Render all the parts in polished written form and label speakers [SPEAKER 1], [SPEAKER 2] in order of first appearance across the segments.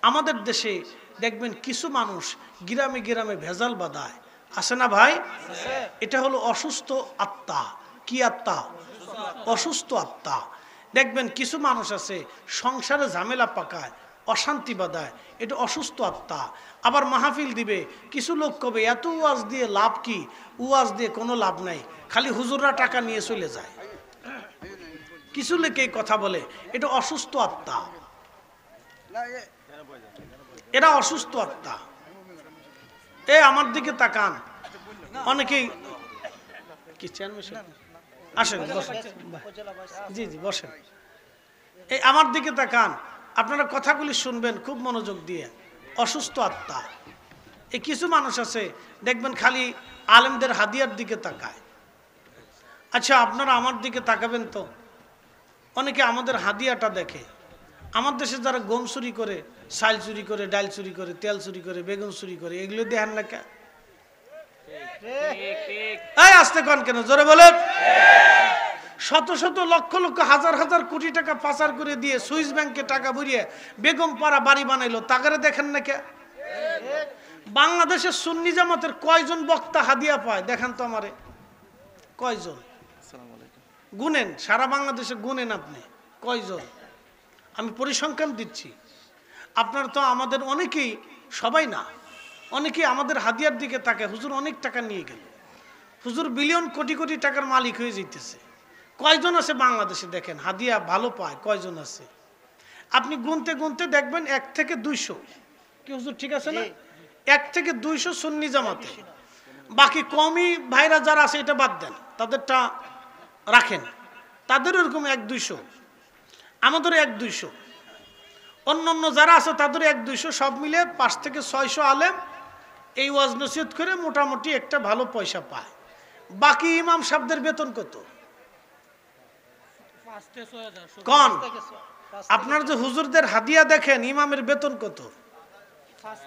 [SPEAKER 1] আমাদের দেশে দেখবেন কিছু মানুষ গ্রামে গ্রামে ভেজাল বাঁধায়, আসে না ভাই? এটা হলো অসুস্থ আত্মা। কি আত্মা? অসুস্থ আত্মা। দেখবেন কিছু মানুষ আছে সংসারে ঝামেলা পাকায়, অশান্তি বাঁধায়, এটা অসুস্থ আত্মা। আবার মাহফিল দিবে, কিছু লোক কবে এত ওয়াজ দিয়ে লাভ কি? ওয়াজ দিয়ে কোনো লাভ নাই, খালি হুজুররা টাকা নিয়ে চলে যায়। কিছু লোক এই কথা বলে, এটা অসুস্থ আত্মা, এরা অসুস্থ আত্মা। আমার দিকে তাকান, অনেকেই কি আসেন, জি জি বসেন। এই আমার দিকে তাকান, আপনারা কথাগুলি শুনবেন খুব মনোযোগ দিয়ে। অসুস্থ আত্মা। এই কিছু মানুষ আছে দেখবেন খালি আলেমদের হাদিয়ার দিকে তাকায়। আচ্ছা আপনারা আমার দিকে তাকাবেন তো, অনেকে আমাদের হাদিয়াটা দেখে। আমার দেশে যারা গম চুরি করে, চাল চুরি করে, ডাল চুরি করে, তেল চুরি করে, বেগুন চুরি করে, এগুলো দেখেন না কে? আসতে কন কেন, জোরে বলেন। শত শত লক্ষ লক্ষ হাজার হাজার কোটি টাকা পাচার করে দিয়ে সুইস ব্যাংকে টাকা ভরিয়ে বেগম পাড়া বাড়ি বানাইলো, তাকে দেখেন না কে? বাংলাদেশের সুন্নি জামাতের কয়জন বক্তা হাদিয়া পায় দেখেন তো আমারে, কয়জন? গুনেন, সারা বাংলাদেশে গুনেন আপনি কয়জন। আমি পরিসংখ্যান দিচ্ছি। আপনার তো আমাদের অনেকেই, সবাই না, অনেকেই আমাদের হাদিয়ার দিকে তাকে, হুজুর অনেক টাকা নিয়ে গেল, হুজুর বিলিয়ন কোটি কোটি টাকার মালিক হয়ে যেতেছে। কয়জন আছে বাংলাদেশে দেখেন হাদিয়া ভালো পায়, কয়জন আছে? আপনি গুনতে গুনতে দেখবেন 1 থেকে 200। কি হুজুর ঠিক আছে না? 1 থেকে 200 সুন্নি জামাতে। বাকি কমই ভাইরা যারা আছে এটা বাদ দেন, তাদেরটা রাখেন, তাদের ওরকম 1-200, আমাদের 1-200, অন্য যারা আছে তাদের 1-200, সব মিলে 5 থেকে 600 আলেম এই ওয়াজ নসিহত করে মোটামুটি একটা ভালো পয়সা পায়। বাকি ইমাম সাহেবদের বেতন কত? কোন আপনার যে হুজুরদের হাদিয়া দেখেন, ইমামের বেতন কত?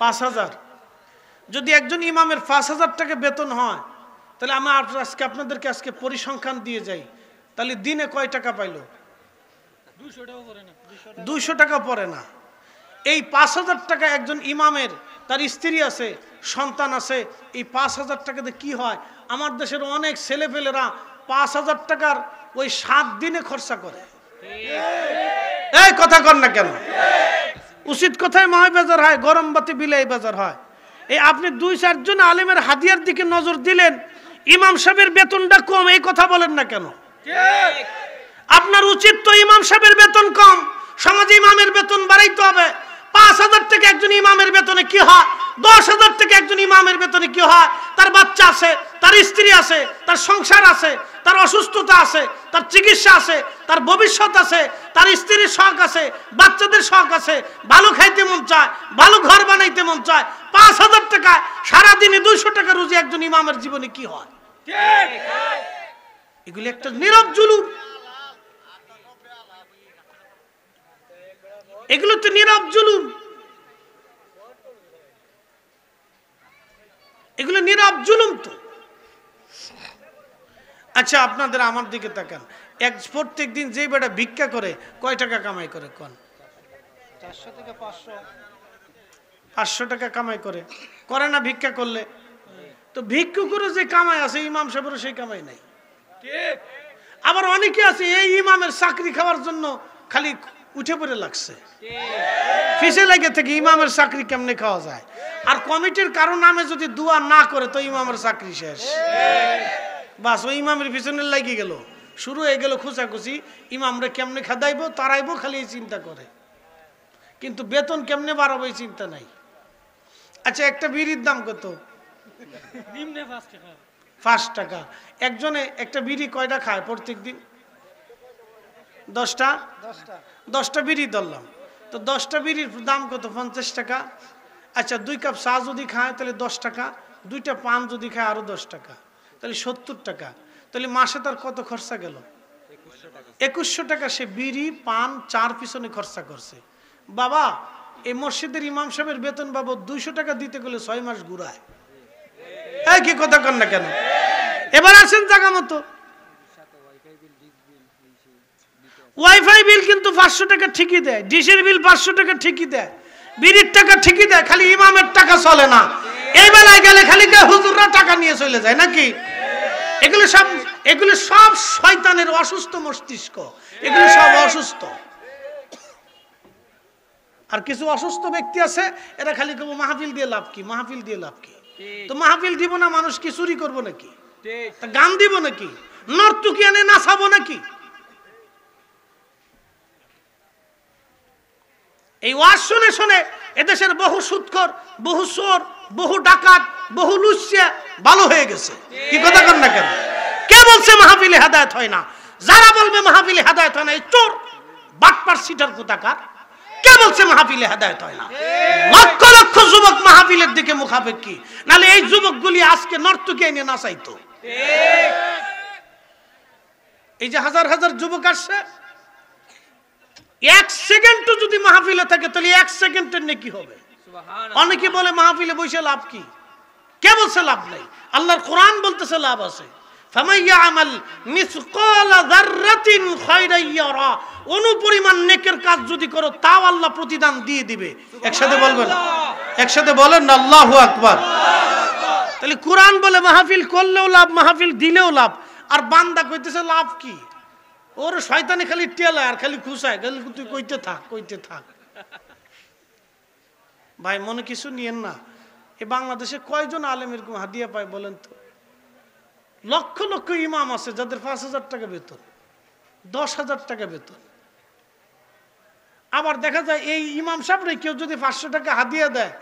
[SPEAKER 1] 5000। যদি একজন ইমামের 5000 টাকা বেতন হয়, তাহলে আমি আপনাদেরকে আজকে পরিসংখ্যান দিয়ে যাই, তাহলে দিনে কয় টাকা পাইলো? 200 টাকা পড়ে না। এই 5000 টাকা একজন ইমামের, তার স্ত্রী আছে, সন্তান আছে, এই 5000 টাকাতে কি হয়? আমার দেশের অনেক ছেলেপেলেরা 5000 টাকার ওই 7 দিনে খরচা করে। এই কথা কর না কেন? উচিত কথায় মহায় বেজার হয়, গরম বাতি বিলাই বেজার হয়। এই আপনি 2-4 জন আলেমের হাদিয়ার দিকে নজর দিলেন, ইমাম সাহেবের বেতনটা কম, এই কথা বলেন না কেন? আপনার উচিত তো ইমাম সাহেবের বেতন কম, সমাজে ইমামের বেতন বাড়াইতে হবে। 5000 টাকা একজন ইমামের বেতনে কি হয়? 10,000 টাকা একজন ইমামের বেতনে কি হয়? তার বাচ্চা আছে, তার স্ত্রী আছে, তার সংসার আছে, তার অসুস্থতা আছে, তার চিকিৎসা আছে, তার ভবিষ্যৎ আছে, তার স্ত্রীর শখ আছে, বাচ্চাদের শখ আছে, ভালো খাইতে মন চায়, ভালো ঘর বানাইতে মন চায়। 5000 টাকা সারাদিনে 200 টাকা রুজি একজন ইমামের জীবনে কি হয়? এগুলি একটা নীরব জুলুম, এগুলো তো নীরব জুলুম, এগুলো নীরব জুলুম তো। আচ্ছা আপনাদের আমার দিকে তাকান, প্রত্যেক দিন যে বেটা ভিক্ষা করে কয় টাকা কামাই করে? কোন 400 থেকে 500 টাকা কামাই করে না ভিক্ষা করলে? তো ভিক্ষুকেরও যে কামাই আছে, ইমাম সাহেবেরও সেই কামাই নাই। আবার অনেকে আছে এই ইমামের চাকরি খাওয়ার জন্য খালি উঠে পড়ে লাগছে, ফিসে লাগে থেকে ইমামের চাকরি কেমনে খাওয়া যায়। আর কমিটির কারো নামে যদি দোয়া না করে তো ইমামের চাকরি শেষ, বাস ওই ইমামের পিছনে লাগিয়ে গেল, শুরু হয়ে গেল খুচাখুচি, ইমামরা কেমনে খাদাইবো তারাইবো, খালি এই চিন্তা করে, কিন্তু বেতন কেমনে বাড়াবো এই চিন্তা নাই। আচ্ছা একটা বিড়ির দাম কত? 5 টাকা। একজনে একটা বিড়ি কয়টা খায় প্রত্যেক দিন? 10টা বিড়ি ধরলাম, তো 10টা বিড়ির দাম কত? 50 টাকা। আচ্ছা 2 কাপ চা যদি খায় তাহলে 10 টাকা, 2টা পান যদি খায় আরো 10 টাকা, তাহলে 70 টাকা। তাহলে মাসে তার কত খরচা গেল? 2100 টাকা সে বিড়ি পান চার পিছনে খরচা করছে। বাবা এই মসজিদের ইমাম সাহেবের বেতন বাবদ 200 টাকা দিতে গেলে 6 মাস ঘুরায়। এই কি কথা কন না কেন? এবার আসেন জায়গা মতো। ওয়াইফাই বিল কিন্তু 500 টাকা ঠিকই দেয়, ডিশের বিল 500 টাকা ঠিকই দেয়, বিড়ির টাকা ঠিকই দেয়, খালি ইমামের টাকা চলে না। এই বেলায় গেলে খালি হুজুররা টাকা নিয়ে চলে যায় নাকি? এগুলো সব শয়তানের অসুস্থ মস্তিষ্ক, এগুলো সব অসুস্থ। আর কিছু অসুস্থ ব্যক্তি আছে, এরা খালি কেবল মাহফিল দিয়ে লাভ কি, মাহফিল দিয়ে লাভ কি? তো মাহফিল দিব না, মানুষ কি চুরি করবো নাকি? গান দিব নাকি? নর্তকী এনে নাচাবো নাকি? এই ওয়াজ শুনে শুনে এদেশের বহু সুদখোর, বহু চোর, বহু ডাকাত, বহু লুচ্চা ভালো হয়ে গেছে। কি কথা কর না কেন? কে বলছে মাহফিলে হেদায়েত হয় না? যারা বলবে মাহফিলে হেদায়েত হয় না, এই চোর বাটপার সিটার কোথাকার। কে বলছে মাহফিলে হেদায়েত হয় না? লক্ষ লক্ষ যুবক মাহফিলের দিকে মুখাপেক্ষী, নাহলে এই যুবকগুলি আজকে নর্তকী এনে নাচাইতো। এই যে হাজার হাজার যুবক আসছে, এক সেকেন্ডও যদি মাহফিলে থাকে তাহলে এক সেকেন্ডের নেকি হবে। অনেকে বলে মাহফিলে বসে লাভ কি? কে বলছে লাভ নাই? আল্লাহর কোরআন বলতেছে লাভ আছে। ফামাইয়ামাল মিসকালা যাররাতিন খায়রান ইয়ারা, অনুপরিমাণ নেকের কাজ যদি করো তাও আল্লাহ প্রতিদান দিয়ে দিবে। একসাথে বলবেন, একসাথে বলেন না আল্লাহু আকবার। তাহলে কোরআন বলে মাহফিল করলেও লাভ, মাহফিল দিলেও লাভ। আর বান্দা কইতেছে লাভ কি? ওর শয়তানি খালি টেলায় আর খালি খুশায়, খালি তুই কইতে থাক, কইতে থাক। ভাই মনে কিছু নিয়েন না। এই বাংলাদেশে কয়জন আলেম এরকম হাদিয়া পায় বলেন তো? লক্ষ লক্ষ ইমাম আছে যাদের 5,000 টাকা বেতন, 10,000 টাকা বেতন। আবার দেখা যায় এই ইমাম সাহেবরে কেউ যদি 500 টাকা হাদিয়া দেয়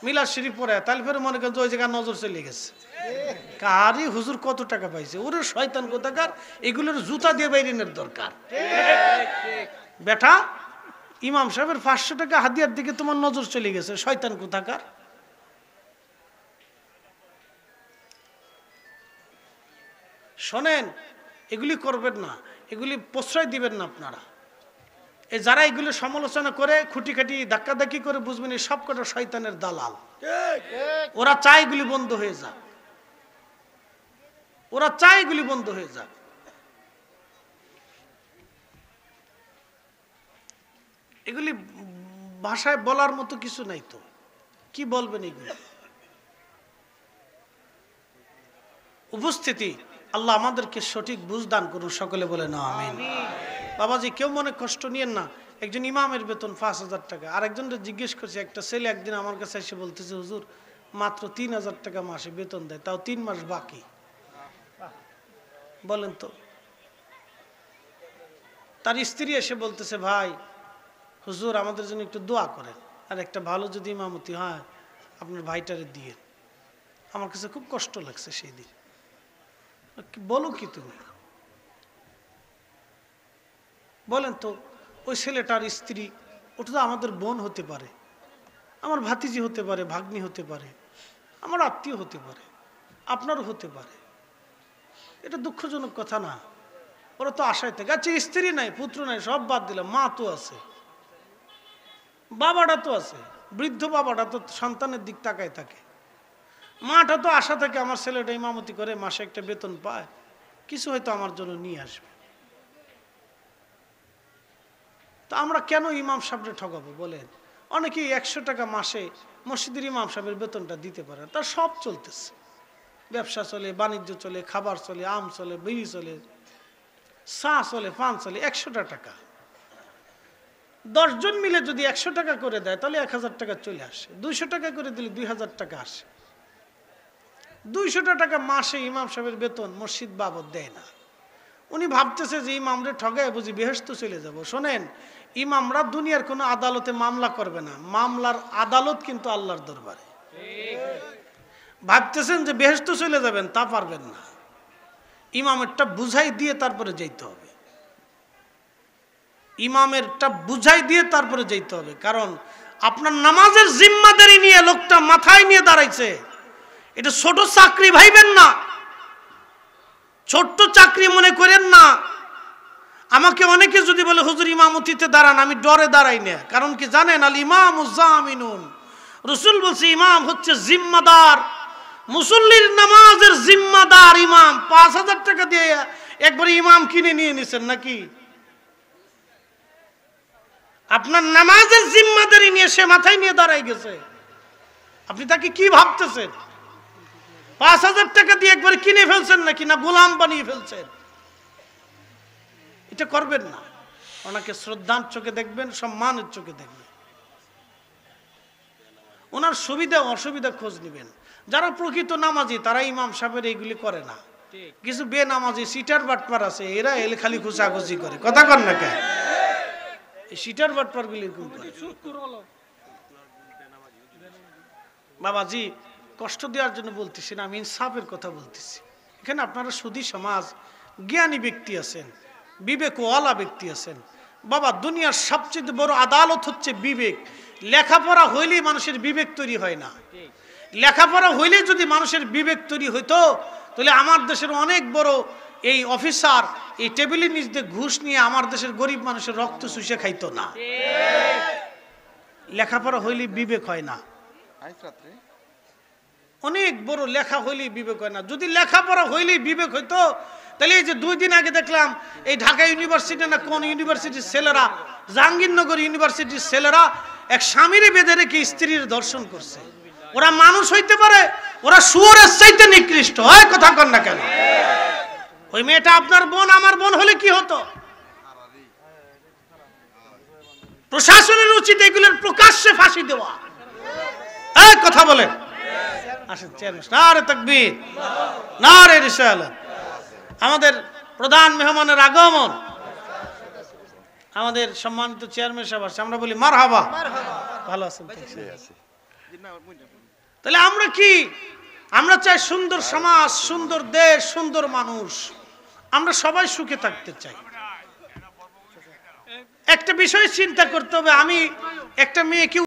[SPEAKER 1] মিলাদ শরীফ পড়ে, তাহলে ফের মনে করেন ওই জায়গায় নজর চলে গেছে, কারি হুজুর কত টাকা পাইছে, ওরে শয়তান কোথাকার, এগুলোর জুতা দিয়ে বাইরেনের দরকার। বেটা ইমাম সাহেবের 500 টাকা হাদিয়ার দিকে তোমার নজর চলে গেছে, শয়তান কোথাকার। শোনেন, এগুলি করবেন না, এগুলি প্রশ্রয় দিবেন না আপনারা। এই যারা এগুলি সমালোচনা করে খুঁটিখাটি ধাক্কাধাক্কি করে, বুঝবেন এই সব কটা শয়তানের দালাল। ওরা চায় এগুলি বন্ধ হয়ে যাক, ওরা চায় এগুলি বন্ধ হয়ে যাক। এগুলি ভাষায় বলার মতো কিছু নাই তো, কি বলবেন এগুলি? উপস্থিতি, আল্লাহ আমাদেরকে সঠিক বুঝ দান করুন, সকলে বলে না আমিন। বাবাজি কেউ মনে কষ্ট নিয়েন না। একজন ইমামের বেতন 5,000 টাকা। আর একজনকে জিজ্ঞেস করছে, একটা ছেলে একদিন আমার কাছে এসে বলতেছে, হুজুর মাত্র 3,000 টাকা মাসে বেতন দেয়, তাও 3 মাস বাকি। বলেন তো। তার স্ত্রী এসে বলতেছে, ভাই হুজুর আমাদের জন্য একটু দোয়া করেন, আর একটা ভালো যদি ইমামতি হয় আপনার ভাইটারে দিয়ে। আমার কাছে খুব কষ্ট লাগছে সেই দিন। বলো কি তুমি? বলেন তো, ওই ছেলেটার স্ত্রী, ওটা তো আমাদের বোন হতে পারে, আমার ভাতিজি হতে পারে, ভাগ্নি হতে পারে, আমার আত্মীয় হতে পারে, আপনারও হতে পারে। এটা দুঃখজনক কথা না? ওরা তো আশায় থাকে। আচ্ছা স্ত্রী নাই, পুত্র নাই, সব বাদ দিলাম, মা তো আছে, বাবাটা তো আছে, বৃদ্ধ বাবাটা তো সন্তানের দিক তাকায় থাকে, মাটা তো আশা থাকে আমার ছেলেটা ইমামতি করে মাসে একটা বেতন পায়, কিছু হয়তো আমার জন্য নিয়ে আসবে। তো আমরা কেন ইমাম সাহেবরে ঠকাবো বলেন? অনেকেই 100 টাকা মাসে মসজিদের ইমাম সাহেবের বেতনটা দিতে পারে, তার সব চলতেছে, ব্যবসা চলে, বাণিজ্য চলে, খাবার চলে, আম চলে, বিড়ি চলে, চা চলে, পান চলে। 100টা টাকা 10 জন মিলে যদি 100 টাকা করে দেয় তাহলে 1,000 টাকা চলে আসে। 200 টাকা করে দিলে 2,000 টাকা আসে। 200 টাকা মাসে ইমাম সাহেবের বেতন মসজিদ বাবদ দেয় না। উনি ভাবতেছে যে ইমামরে ঠগায় বুঝি বেহেশত চলে যাব। শোনেন, ইমামরা দুনিয়ার কোনো আদালতে মামলা করবে না, মামলার আদালত কিন্তু আল্লাহর দরবারে। ভাবতেছেন যে বেহেশত চলে যাবেন, তা পারবেন না। ইমামেরটা বুঝাই দিয়ে তারপরে যেতে হবে, ইমামেরটা বুঝাই দিয়ে তারপরে যেতে হবে। কারণ আপনার নামাজের জিম্মাদারি নিয়ে লোকটা মাথায় নিয়ে দাঁড়াইছে, এটা ছোট চাকরি ভাইবেন না, ছোট্ট চাকরি মনে করেন না। আমাকে অনেকে যদি বলে হুজুর ইমামতিতে দাঁড়ান, আমি ডরে দাঁড়াই না। কারণ কি জানেন? আল ইমামু জামিনুন, রাসূল বলছে ইমাম হচ্ছে জিম্মাদার, মুসল্লির নামাজের জিম্মাদার ইমাম। 5,000 টাকা দিয়ে একবারে ইমাম কিনে নিয়ে নিছেন নাকি? আপনার নামাজের জিম্মাদারি নিয়ে সে মাথায় নিয়ে দাঁড়াই গেছে, আপনি তাকে কি ভাবতেছেন? 5,000 টাকা দিয়ে একবার কিনে ফেলছেন নাকি না গোলাম বানিয়ে ফেলছেন? এটা করবেন না। ওনাকে শ্রদ্ধার চোখে দেখবেন, সম্মানের চোখে দেখবেন, ওনার সুবিধা অসুবিধা খোঁজ নেবেন। যারা প্রকৃত নামাজি তারা ইমাম সাহেবের এইগুলি করে না। কিছু বেনামাজি সিটার বাটপার আছে, এরা এলে খালি খুচাখুচি করে, কথা কর না কে? এই সিটার বাটপার গুলি বাবাজি কষ্ট দেওয়ার জন্য বলতেছি না, আমি ইনসাফের কথা বলতেছি। এখানে আপনারা সুধী সমাজ, জ্ঞানী ব্যক্তি আছেন, বিবেকওয়ালা ব্যক্তি আছেন। বাবা দুনিয়ার সবচেয়ে বড় আদালত হচ্ছে বিবেক। লেখাপড়া হইলেই মানুষের বিবেক তৈরি হয় না। লেখাপড়া হইলে যদি মানুষের বিবেক তৈরি হইতো তাহলে আমার দেশের অনেক বড় এই অফিসার এই টেবিলের নিচ দিয়ে ঘুষ নিয়ে আমার দেশের গরিব মানুষের রক্ত চুষে খাইতো না। লেখাপড়া হইলে বিবেক হয় না। অনেক বড় লেখা হইলেই বিবেক হয় না। যদি লেখাপড়া হইলেই বিবেক হইতো তাহলে এই যে 2 দিন আগে দেখলাম এই ঢাকা ইউনিভার্সিটি না কোন ইউনিভার্সিটির ছেলেরা, জাহাঙ্গীরনগর ইউনিভার্সিটির ছেলেরা এক স্বামীরে বেঁধে রেখে স্ত্রীর দর্শন করছে। ওরা মানুষ হইতে পারে, ওরা শুয়োরের চাইতে নিকৃষ্ট হয়, কথা কন না কেন? ওই মেয়েটা আপনার বোন, আমার বোন হলে কি হতো? প্রশাসনের উচিত এগুলোর প্রকাশ্যে ফাঁসি দেওয়া। এই কথা বলেন। আসেন চেয়ারম্যান, নারে তাকবীর, নারে রিসালাত। আমাদের প্রধান মেহমানের আগমন, আমাদের সম্মানিত চেয়ারম্যান সাহেব আসছে, আমরা বলি মারহাবা। ভালো আছেন? তাহলে আমরা কি, আমরা চাই সুন্দর সমাজ, সুন্দর দেশ, সুন্দর মানুষ। আমরা সবাই সুখে থাকতে চাই। একটা বিষয় চিন্তা করতে হবে, আমি একটা মেয়েকে